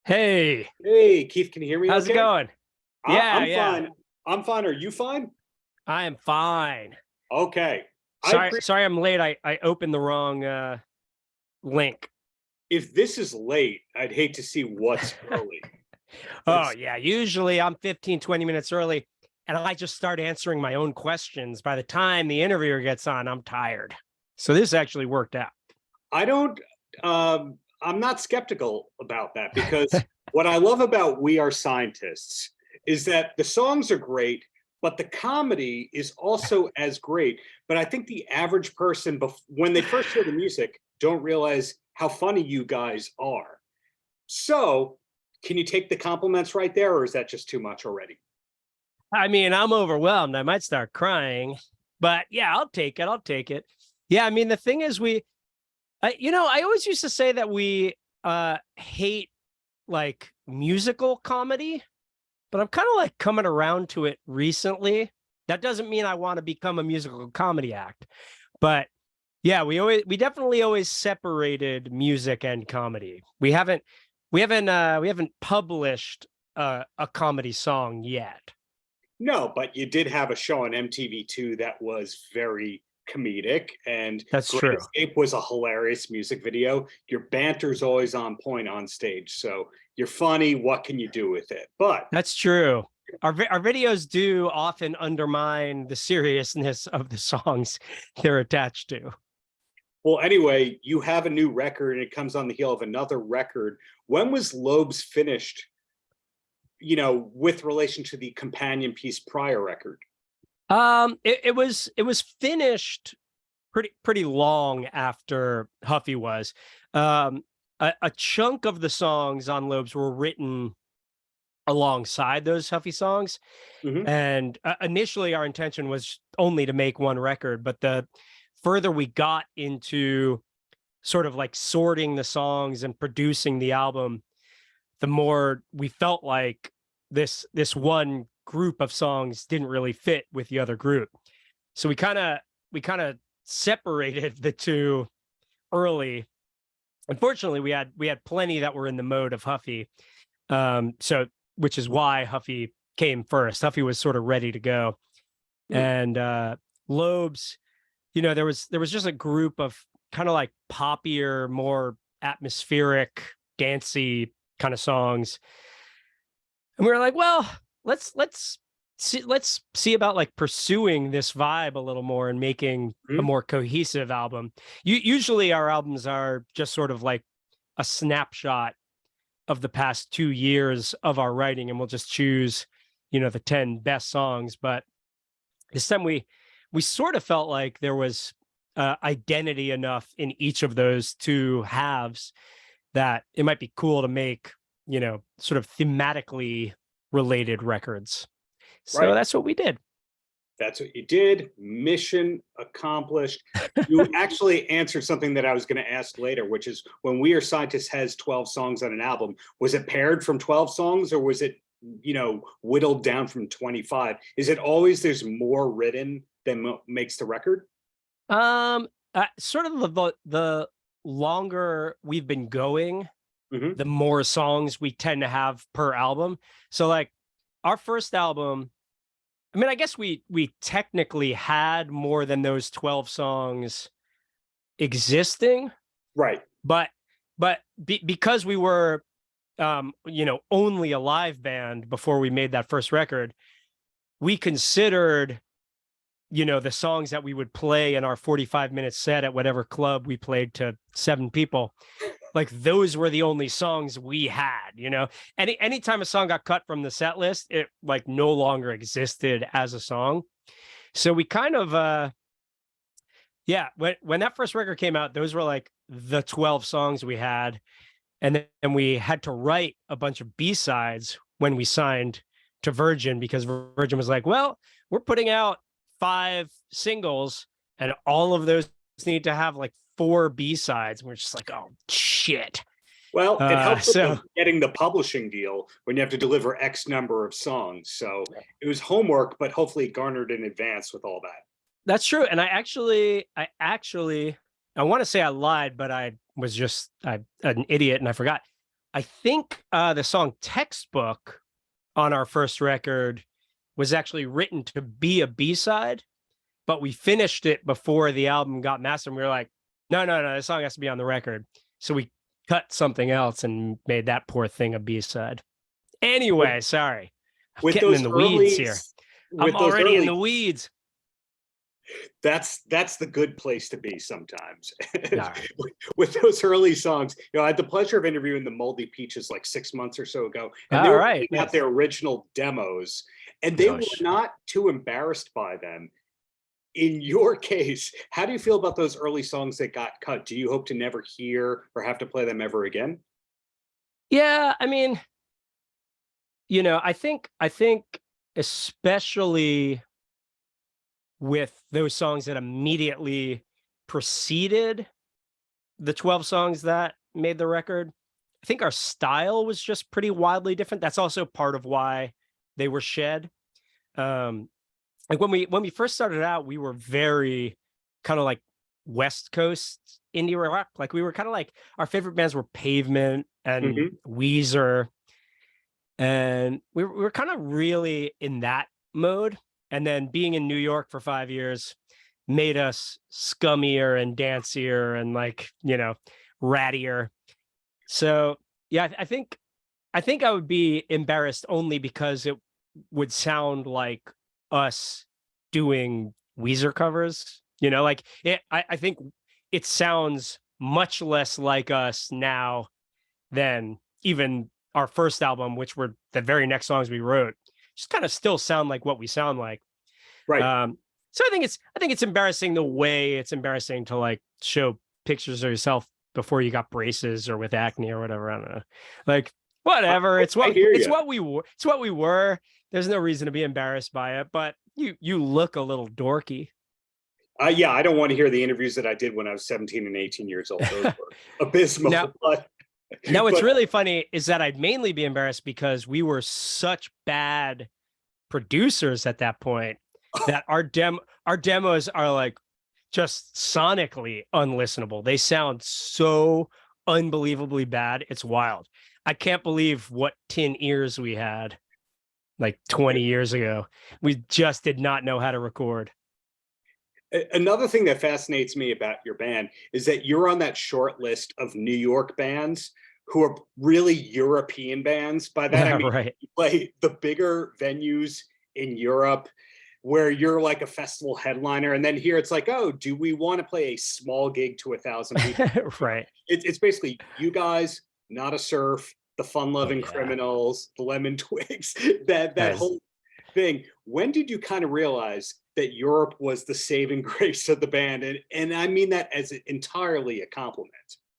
Hey, Hey, Keith, can you hear me how's it okay? going? I- Yeah, I'm yeah, fine. I'm fine. Are you fine? I am fine. Okay. I Sorry, pre sorry, I'm late. I opened the wrong link. If this is late, I'd hate to see what's early. Oh That's yeah, usually I'm 15, 20 minutes early, and I just start answering my own questions. By the time the interviewer gets on, I'm tired. So this actually worked out. I don't I'm not skeptical about that because what I love about We Are Scientists is that the songs are great, but the comedy is also as great. But I think the average person, when they first hear the music, don't realize how funny you guys are. So, can you take the compliments right there, or is that just too much already? I mean, I'm overwhelmed. I might start crying, but yeah, I'll take it. I'll take it. Yeah, I mean, the thing is, I always used to say that we hate like musical comedy, but I'm kind of like coming around to it recently. That doesn't mean I want to become a musical comedy act, but yeah, we definitely always separated music and comedy. We haven't published a comedy song yet. No, but you did have a show on MTV2 that was very comedic, and That's Great true. Escape was a hilarious music video. Your banter's always on point on stage, so you're funny. What can you do with it? But That's true. Our videos do often undermine the seriousness of the songs they're attached to. well, anyway, you have a new record, and it comes on the heel of another record. When was Lobes finished? With relation to the companion piece prior record. It was finished pretty long after Huffy was. A chunk of the songs on Lobes were written alongside those Huffy songs, Mhm. and initially our intention was only to make one record, but the further we got into sort of like sorting the songs and producing the album, the more we felt like this one group of songs didn't really fit with the other group. So we kind of separated the two early. Unfortunately, we had plenty that were in the mode of Huffy. So which is why Huffy came first. Huffy was sort of ready to go. Hmm. And Lobes, there was just a group of kind of like poppier, more atmospheric, dancey kind of songs. And we were like, well, let's see about like pursuing this vibe a little more and making a Hmm. more cohesive album. Usually our albums are just sort of like a snapshot of the past 2 years of our writing, and we'll just choose, the 10 best songs. But this time we sort of felt like there was identity enough in each of those two halves that it might be cool to make, sort of thematically related records. So Right. that's what we did. That's what you did. Mission accomplished. You actually answered something that I was going to ask later, which is when We Are Scientists has 12 songs on an album, was it paired from 12 songs, or was it, whittled down from 25? Is it always there's more written than makes the record? Sort of the longer we've been going, Hmm. the more songs we tend to have per album. So like our first album, I mean, I guess we technically had more than those 12 songs existing, Right. but because we were only a live band before we made that first record, we considered, the songs that we would play in our 45-minute set at whatever club we played to 7 people, like those were the only songs we had. Anytime a song got cut from the set list, it like no longer existed as a song. So we kind of yeah, when that first record came out, those were like the 12 songs we had. And then we had to write a bunch of B-sides when we signed to Virgin, because Virgin was like, well, we're putting out 5 singles and all of those need to have like 4 B-sides. We're just like, oh shit. Well, it helps with So getting the publishing deal when you have to deliver X number of songs. So it was homework, but hopefully garnered in advance with all that. that's true. And I want to say I lied, but I was just an idiot and I forgot. I think the song Textbook on our first record was actually written to be a B-side, but we finished it before the album got mastered. And we were like, no, this song has to be on the record. So we cut something else and made that poor thing a B-side. Anyway, sorry. I'm getting in the weeds here. I'm already in the weeds. That's the good place to be sometimes. Right. With those early songs, I had the pleasure of interviewing the Moldy Peaches like 6 months or so ago, and they were putting out their original demos, and they were not too embarrassed by them. In your case, how do you feel about those early songs that got cut? Do you hope to never hear or have to play them ever again? Yeah, I mean, I think especially with those songs that immediately preceded the 12 songs that made the record, I think our style was just pretty wildly different. That's also part of why they were shed. Like when we first started out, we were very kind of like West Coast indie rock. Like we were kind of like, our favorite bands were Pavement and Weezer. And we were kind of really in that mode. And then being in New York for 5 years made us scummier and dancier and like, rattier. So yeah, I think I would be embarrassed only because it would sound like us doing Weezer covers. I think it sounds much less like us now than even our first album, which were the very next songs we wrote. Just kind of still sound like what we sound like. Right. So I think it's embarrassing the way it's embarrassing to like show pictures of yourself before you got braces or with acne or whatever. I don't know. Like whatever. It's what we were. It's what we were. There's no reason to be embarrassed by it, but you look a little dorky. Yeah, I don't want to hear the interviews that I did when I was 17 and 18 years old. Those were abysmal. Now, what's really funny is that I'd mainly be embarrassed because we were such bad producers at that point that our demos are like just sonically unlistenable. They sound so unbelievably bad. It's wild. I can't believe what tin ears we had like 20 years ago. We just did not know how to record. Another thing that fascinates me about your band is that you're on that short list of New York bands who are really European bands. By that, I mean, you play the bigger venues in Europe where you're like a festival headliner. And then here it's like, oh, do we want to play a small gig to 1,000 people? Right. It's basically you guys, Not a Surf, the Fun-Loving Criminals, the Lemon Twigs, that whole thing. When did you kind of realize that Europe was the saving grace of the band? And I mean that as entirely a compliment.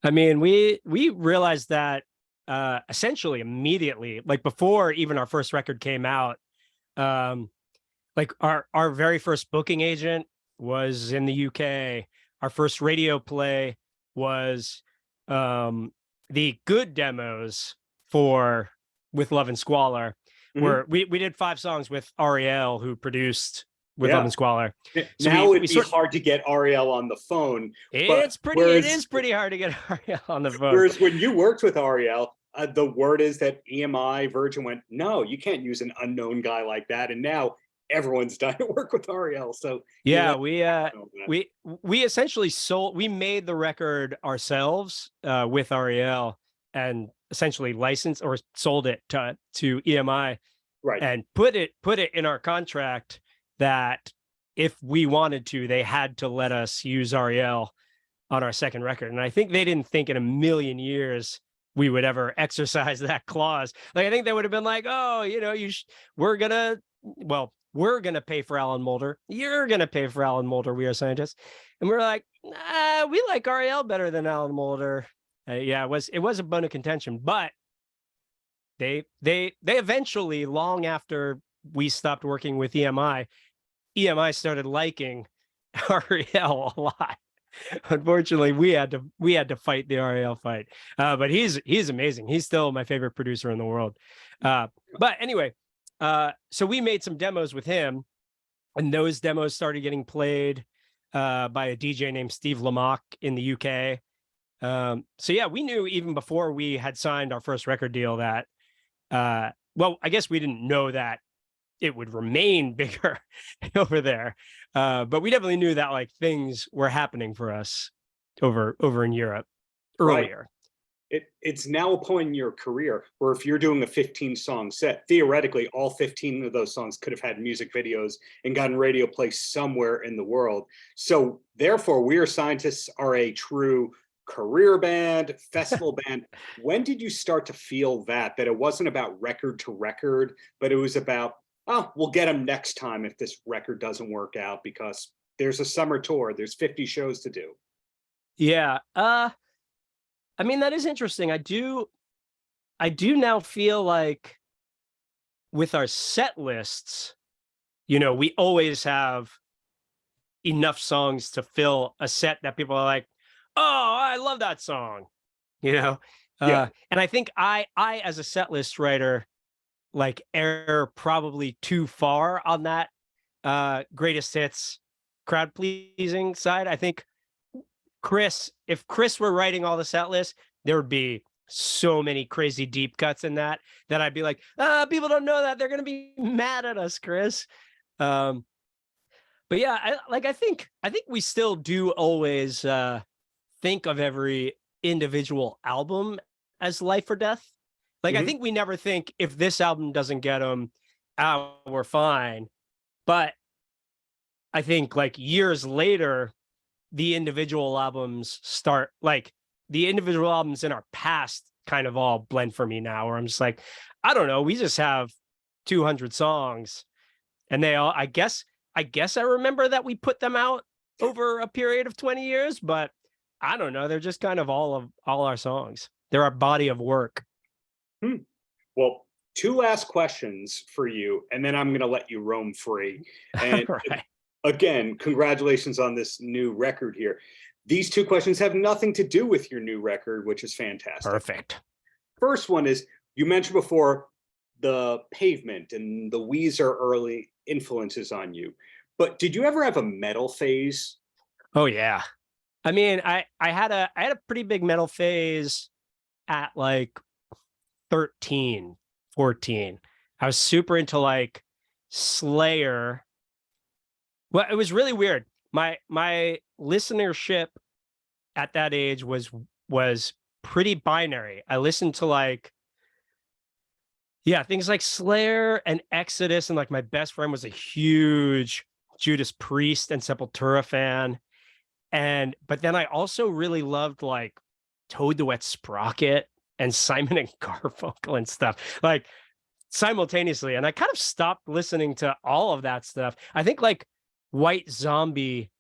I mean, we realized that essentially immediately, like before even our first record came out. Like our very first booking agent was in the UK. Our first radio play was the good demos for With Love and Squalor, where we did 5 songs with Ariel, who produced With Love and Squalor. So now it'd be hard to get Ariel on the phone. It is pretty hard to get Ariel on the phone. Whereas when you worked with Ariel, the word is that EMI, Virgin went, no, you can't use an unknown guy like that. And now everyone's dying to work with Ariel. So yeah, we essentially we made the record ourselves with Ariel and essentially licensed or sold it to EMI, right? And put it in our contract that if we wanted to, they had to let us use Ariel on our second record. And I think they didn't think in a million years we would ever exercise that clause. Like, I think they would have been like, oh, we're going to pay for Alan Moulder. You're going to pay for Alan Moulder. We are scientists. And we're like, nah, we like Ariel better than Alan Moulder. Yeah, it was a bone of contention, but they eventually, long after we stopped working with EMI started liking Ariel a lot. Unfortunately, we had to fight the Ariel fight. But he's amazing. He's still my favorite producer in the world. But anyway, so we made some demos with him, and those demos started getting played by a DJ named Steve Lamach in the UK. So yeah, we knew even before we had signed our first record deal that, well, I guess we didn't know that it would remain bigger over there. But we definitely knew that like things were happening for us over in Europe Right. earlier. It's now a point in your career where if you're doing a 15-song set, theoretically, all 15 of those songs could have had music videos and gotten radio play somewhere in the world. So therefore, We Are Scientists are a true career band, festival band. When did you start to feel that it wasn't about record to record, but it was about, oh, we'll get them next time if this record doesn't work out because there's a summer tour, there's 50 shows to do. Yeah. I mean, that is interesting. I do now feel like with our set lists, we always have enough songs to fill a set that people are like, oh, I love that song, Yeah. and I think I as a set list writer, like err probably too far on that greatest hits crowd pleasing side. I think if Chris were writing all the set lists, there would be so many crazy deep cuts in that I'd be like, people don't know that. They're going to be mad at us, Chris. But yeah, I think we still do always think of every individual album as life or death. Like, I think we never think if this album doesn't get them, we're fine. But I think like years later, the individual albums in our past kind of all blend for me now, where I'm just like, I don't know, we just have 200 songs and they all, I guess I remember that we put them out over a period of 20 years, but I don't know. They're just kind of all our songs. They're our body of work. Well, two last questions for you, and then I'm going to let you roam free. And Right. Again, congratulations on this new record here. These two questions have nothing to do with your new record, which is fantastic. Perfect. First one is, you mentioned before the Pavement and the Weezer early influences on you, but did you ever have a metal phase? Oh yeah. I mean, I had a pretty big metal phase at like 13, 14. I was super into like Slayer. Well, it was really weird. My listenership at that age was pretty binary. I listened to like, yeah, things like Slayer and Exodus, and like my best friend was a huge Judas Priest and Sepultura fan. But then I also really loved like Toad the Wet Sprocket and Simon and Garfunkel and stuff, like simultaneously. And I kind of stopped listening to all of that stuff. I think like White Zombie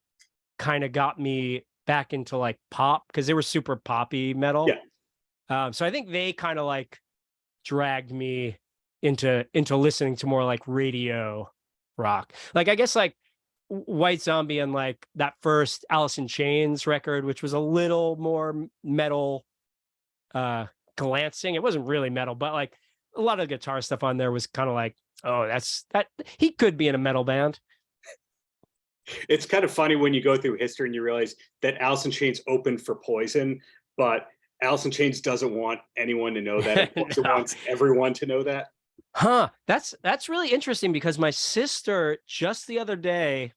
kind of got me back into like pop because they were super poppy metal. Yeah. So I think they kind of like dragged me into listening to more like radio rock. Like I guess like White Zombie and like that first Alice in Chains record, which was a little more metal glancing. It wasn't really metal, but like a lot of guitar stuff on there was kind of like, oh, that he could be in a metal band. It's kind of funny when you go through history and you realize that Alice in Chains opened for Poison, but Alice in Chains doesn't want anyone to know that. It wants everyone to know that. Huh. That's really interesting because my sister just the other day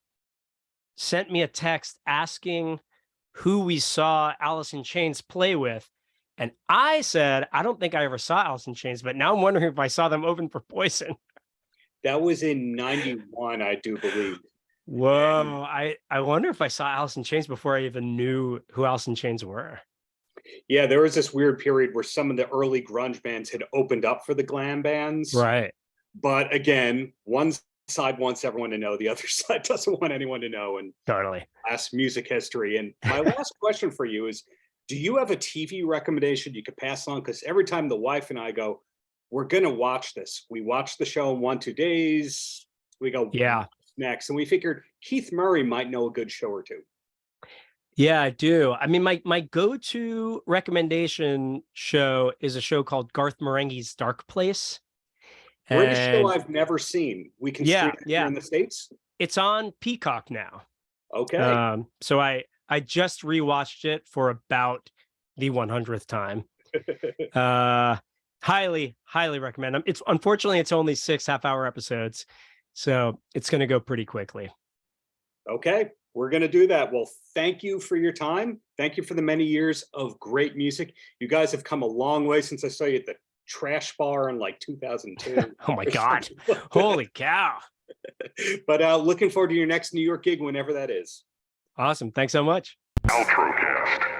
sent me a text asking who we saw Alice in Chains play with. And I said, I don't think I ever saw Alice in Chains, but now I'm wondering if I saw them open for Poison. That was in 91, I do believe. Whoa. I wonder if I saw Alice in Chains before I even knew who Alice in Chains were. Yeah, there was this weird period where some of the early grunge bands had opened up for the glam bands. Right. But again, one side wants everyone to know, the other side doesn't want anyone to know. And totally. That's music history. And my last question for you is, do you have a TV recommendation you could pass on? Because every time the wife and I go, we're going to watch this. We watch the show in 1-2 days. We go, yeah, next. And we figured Keith Murray might know a good show or two. Yeah, I do. I mean, my go-to recommendation show is a show called Garth Marenghi's Dark Place. British show I've never seen. We can stream it here in the States. It's on Peacock now. Okay. So I just rewatched it for about the 100th time. Highly recommend them. It's unfortunately it's only 6 half-hour episodes, so it's going to go pretty quickly. Okay, we're going to do that. Well, thank you for your time. Thank you for the many years of great music. You guys have come a long way since I saw you at the Trash Bar in like 2002. Oh my God. Holy cow. But looking forward to your next New York gig, whenever that is. Awesome. Thanks so much. Paltrocast.